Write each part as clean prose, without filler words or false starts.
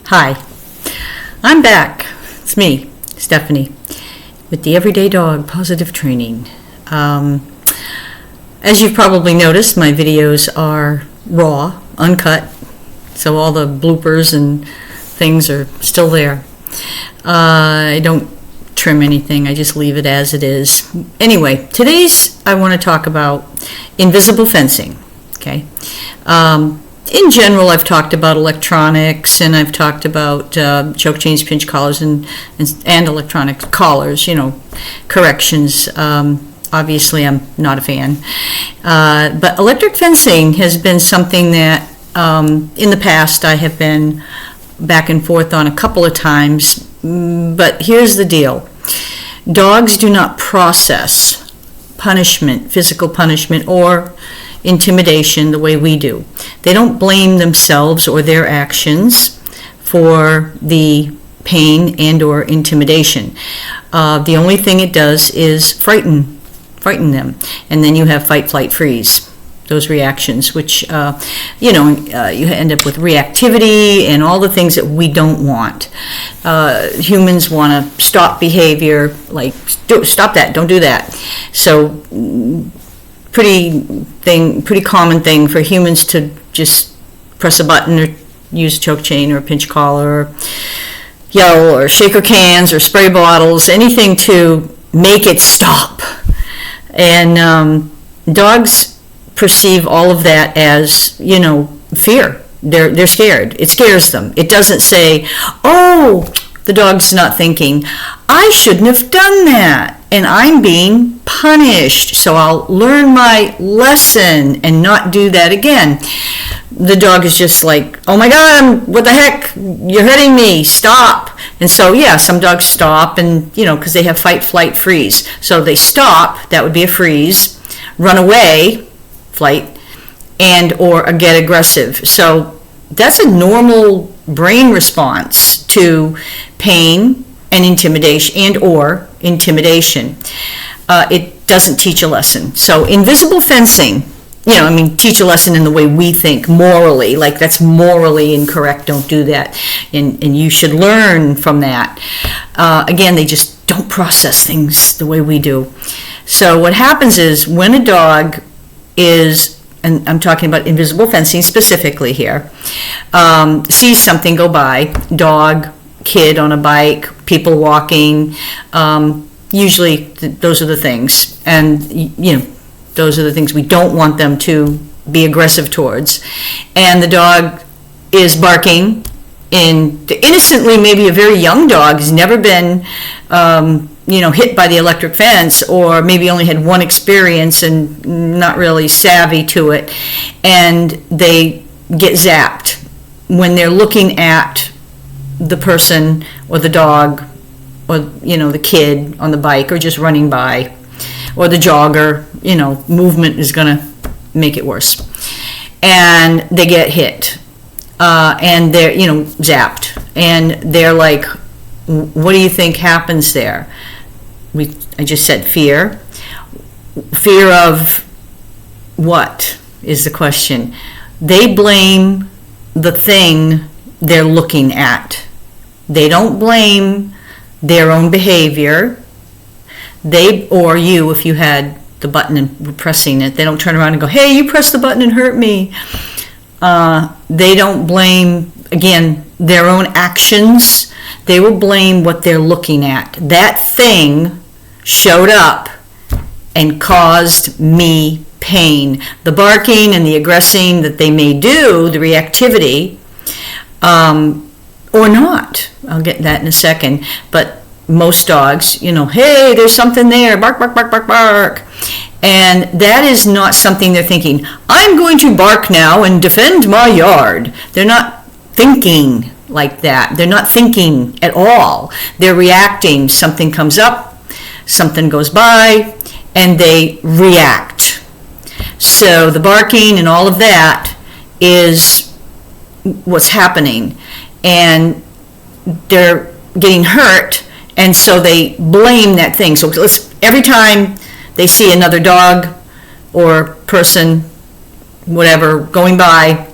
Hi, I'm back. It's me, Stephanie, with the Everyday Dog Positive Training. As you've probably noticed, my videos are raw, uncut, so all the bloopers and things are still there. I don't trim anything, I just leave it as it is. Anyway, today's I want to talk about invisible fencing, okay? In general, I've talked about electronics, and I've talked about choke chains, pinch collars, and electronic collars, corrections. Obviously, I'm not a fan. But electric fencing has been something that in the past I have been back and forth on a couple of times. But here's the deal. Dogs do not process punishment, physical punishment, or intimidation the way we do. They don't blame themselves or their actions for the pain and or intimidation. The only thing it does is frighten them, and then you have fight, flight, freeze. Those reactions, which you end up with reactivity and all the things that we don't want. Humans want to stop behavior, like stop that, don't do that. So pretty common thing for humans to just press a button or use a choke chain or a pinch collar or yell or shaker cans or spray bottles, anything to make it stop. And dogs perceive all of that as, fear. They're scared. It scares them. It doesn't say, oh, the dog's not thinking, I shouldn't have done that, and I'm being punished, so I'll learn my lesson and not do that again. The dog is just like, oh my God, what the heck, you're hurting me, stop. And so, yeah, some dogs stop, and, because they have fight, flight, freeze. So they stop, that would be a freeze, run away, flight, and or get aggressive. So that's a normal brain response to pain and intimidation and or intimidation. It doesn't teach a lesson. So invisible fencing, teach a lesson in the way we think morally, like that's morally incorrect, don't do that, and you should learn from that. Again, they just don't process things the way we do. So what happens is when a dog is, and I'm talking about invisible fencing specifically here, sees something go by, dog, kid on a bike, people walking, usually those are the things, and those are the things we don't want them to be aggressive towards. And the dog is barking innocently. Maybe a very young dog has never been hit by the electric fence, or maybe only had one experience and not really savvy to it, and they get zapped when they're looking at the person or the dog or the kid on the bike or just running by, or the jogger. Movement is going to make it worse, and they get hit, and they're zapped, and they're like, what do you think happens there? I just said fear of what is the question. They blame the thing they're looking at. They don't blame their own behavior. Or you, if you had the button and were pressing it, they don't turn around and go, hey, you pressed the button and hurt me. They don't blame, again, their own actions. They will blame what they're looking at. That thing showed up and caused me pain. The barking and the aggressing that they may do, the reactivity, or not. I'll get that in a second. But most dogs, hey, there's something there, bark, bark, bark, bark, bark. And that is not something they're thinking, I'm going to bark now and defend my yard. They're not thinking like that. They're not thinking at all. They're reacting. Something comes up, something goes by, and they react. So the barking and all of that is what's happening. And they're getting hurt, and so they blame that thing. So every time they see another dog or person, whatever, going by,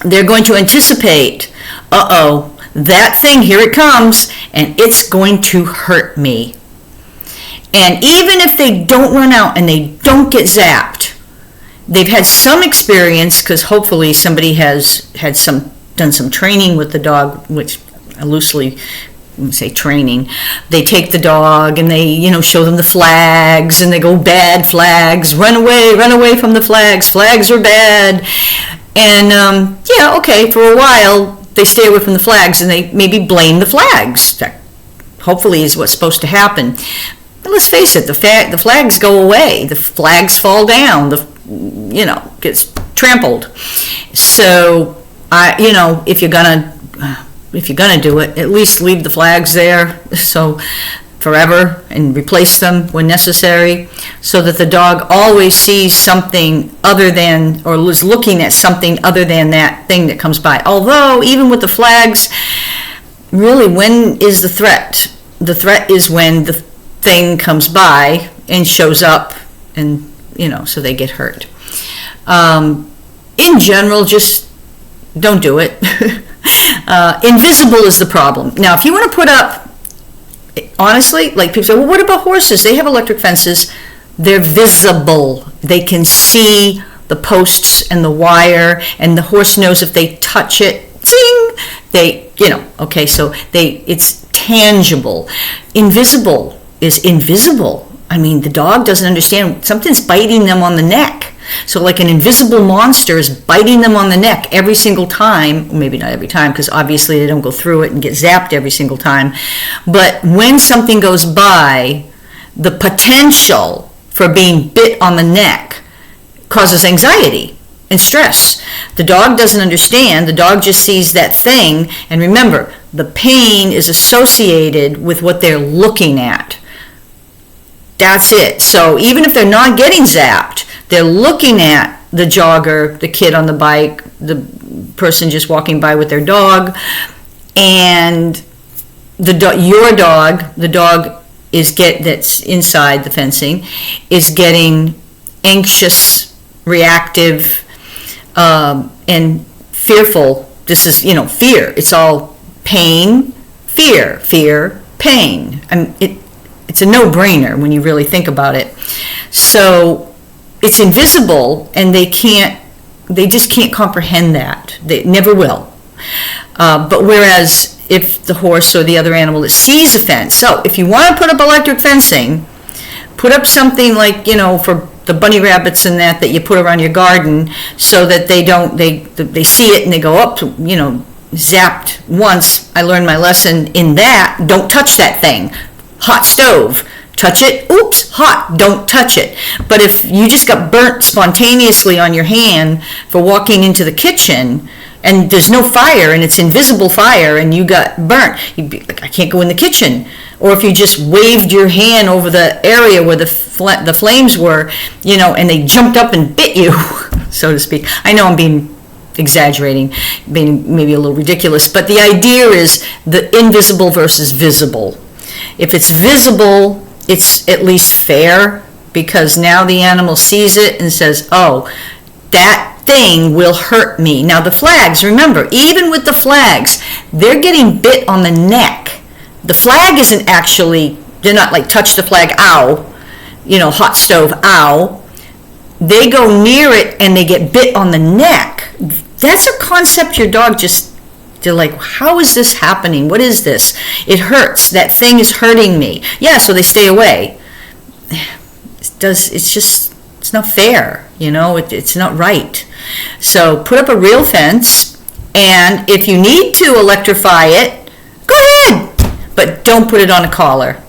they're going to anticipate, uh-oh, that thing, here it comes, and it's going to hurt me. And even if they don't run out and they don't get zapped, they've had some experience, because hopefully somebody has done some training with the dog, which I loosely say training. They take the dog and they, show them the flags, and they go, bad flags, run away from the flags are bad. And okay, for a while they stay away from the flags and they maybe blame the flags. That hopefully is what's supposed to happen. But let's face it, the flags go away, the flags fall down, gets trampled. So if you're gonna do it, at least leave the flags there so forever, and replace them when necessary, so that the dog always sees something other than, or is looking at something other than that thing that comes by. Although even with the flags, really, when is the threat? The threat is when the thing comes by and shows up, and so they get hurt. In general, just don't do it. Invisible is the problem. Now, if you want to put up, honestly, like people say, well, what about horses? They have electric fences. They're visible. They can see the posts and the wire, and the horse knows if they touch it, zing, okay, so it's tangible. Invisible is invisible. I mean, the dog doesn't understand. Something's biting them on the neck. So like an invisible monster is biting them on the neck every single time, maybe not every time, because obviously they don't go through it and get zapped every single time. But when something goes by, the potential for being bit on the neck causes anxiety and stress. The dog doesn't understand. The dog just sees that thing. And remember, the pain is associated with what they're looking at. That's it. So even if they're not getting zapped, they're looking at the jogger, the kid on the bike, the person just walking by with their dog, and the dog that's inside the fencing, is getting anxious, reactive, and fearful. This is, fear. It's all pain, fear, pain. It's a no-brainer when you really think about it. So it's invisible, and they just can't comprehend that. They never will. But whereas if the horse or the other animal that sees a fence, so if you want to put up electric fencing, put up something like, for the bunny rabbits and that you put around your garden, so that they see it and they go up, zapped once. I learned my lesson in that. Don't touch that thing. Hot stove. Touch it, oops, hot, don't touch it. But if you just got burnt spontaneously on your hand for walking into the kitchen, and there's no fire, and it's invisible fire, and you got burnt, you'd be like, I can't go in the kitchen. Or if you just waved your hand over the area where the flames were, and they jumped up and bit you, so to speak. I know I'm being exaggerating, being maybe a little ridiculous, but the idea is the invisible versus visible. If it's visible, it's at least fair, because now the animal sees it and says, oh, that thing will hurt me. Now the flags, remember, even with the flags, they're getting bit on the neck. The flag isn't actually, they're not like touch the flag, ow, hot stove, ow. They go near it and they get bit on the neck. That's a concept your dog they're like, how is this happening? What is this? It hurts. That thing is hurting me. Yeah, so they stay away. It's not fair, it's not right. So put up a real fence, and if you need to electrify it, go ahead. But don't put it on a collar.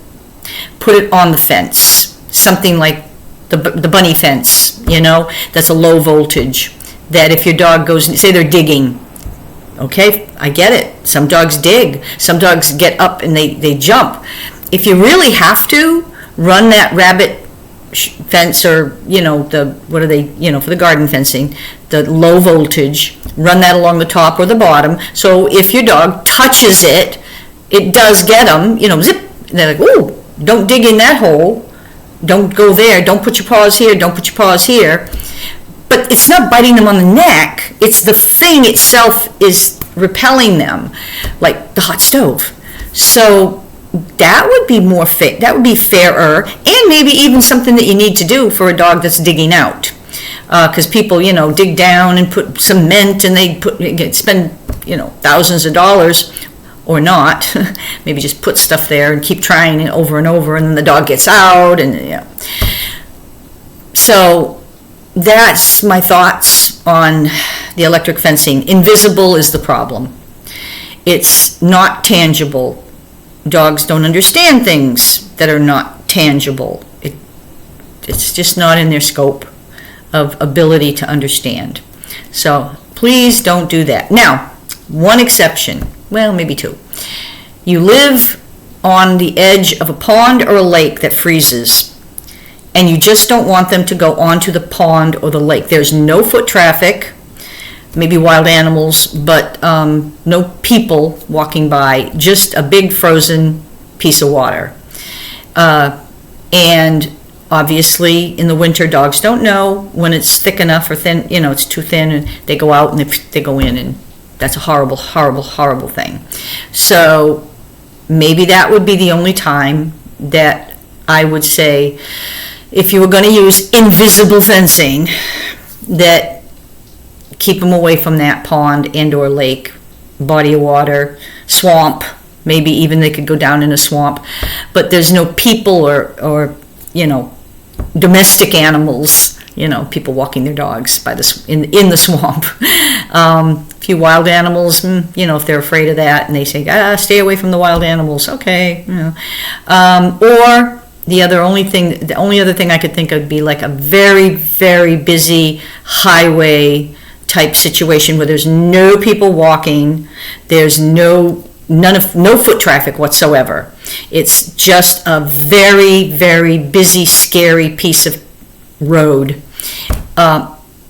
Put it on the fence. Something like the bunny fence, that's a low voltage. That if your dog goes, say they're digging, okay, I get it. Some dogs dig. Some dogs get up and they jump. If you really have to, run that rabbit fence, or, for the garden fencing, the low voltage, run that along the top or the bottom. So if your dog touches it, it does get them, zip. And they're like, ooh, don't dig in that hole. Don't go there. Don't put your paws here. Don't put your paws here. But it's not biting them on the neck. It's the thing itself is repelling them, like the hot stove. So that would be more fit. That would be fairer, and maybe even something that you need to do for a dog that's digging out. Because people, dig down and put cement, and they spend, thousands of dollars, or not. Maybe just put stuff there and keep trying it over and over, and then the dog gets out, and So that's my thoughts on the electric fencing. Invisible is the problem. It's not tangible. Dogs don't understand things that are not tangible. It's just not in their scope of ability to understand. So please don't do that. Now, one exception, well, maybe two. You live on the edge of a pond or a lake that freezes, and you just don't want them to go onto the pond or the lake. There's no foot traffic, maybe wild animals, but no people walking by, just a big frozen piece of water. And obviously, in the winter, dogs don't know when it's thick enough or thin, it's too thin, and they go out and they go in, and that's a horrible, horrible, horrible thing. So maybe that would be the only time that I would say, if you were going to use invisible fencing, that keep them away from that pond and or lake, body of water, swamp. Maybe even they could go down in a swamp, but there's no people or domestic animals, people walking their dogs by in the swamp. A few wild animals, if they're afraid of that and they say, stay away from the wild animals, okay. Or the only other thing I could think of would be like a very, very busy highway type situation where there's no people walking, there's no foot traffic whatsoever. It's just a very, very busy, scary piece of road.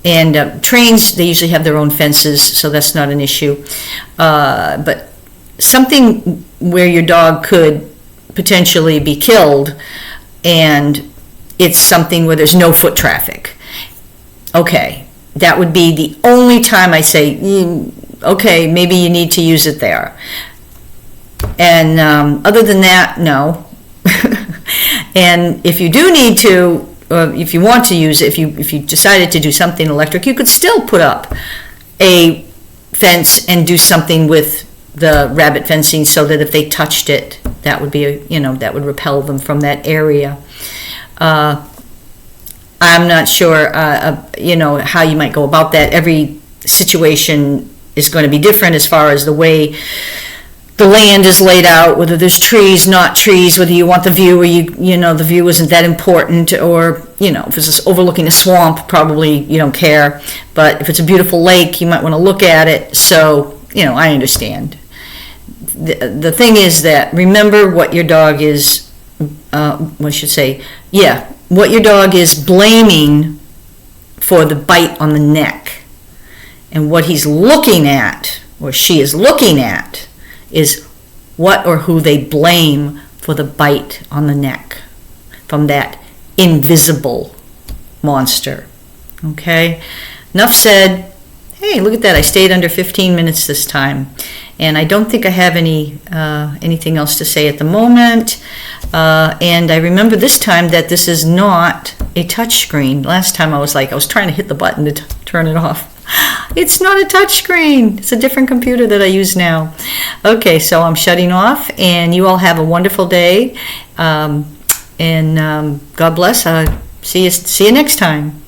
And trains, they usually have their own fences, so that's not an issue. But something where your dog could potentially be killed, and it's something where there's no foot traffic. Okay, that would be the only time I say, okay, maybe you need to use it there. And other than that, no. And if you do need to, if you want to use it, if you decided to do something electric, you could still put up a fence and do something with the rabbit fencing so that if they touched it, that would be that would repel them from that area. I'm not sure how you might go about that. Every situation is going to be different as far as the way the land is laid out, whether there's trees, not trees, whether you want the view or the view isn't that important, or if it's just overlooking a swamp, probably you don't care. But if it's a beautiful lake, you might want to look at it. So I understand. The thing is that remember what your dog is. What your dog is blaming for the bite on the neck, and what he's looking at, or she is looking at, is what or who they blame for the bite on the neck from that invisible monster. Okay? Enough said. Hey, look at that. I stayed under 15 minutes this time. And I don't think I have anything else to say at the moment. And I remember this time that this is not a touch screen. Last time I was trying to hit the button to turn it off. It's not a touch screen. It's a different computer that I use now. Okay, so I'm shutting off, and you all have a wonderful day. And God bless. See you next time.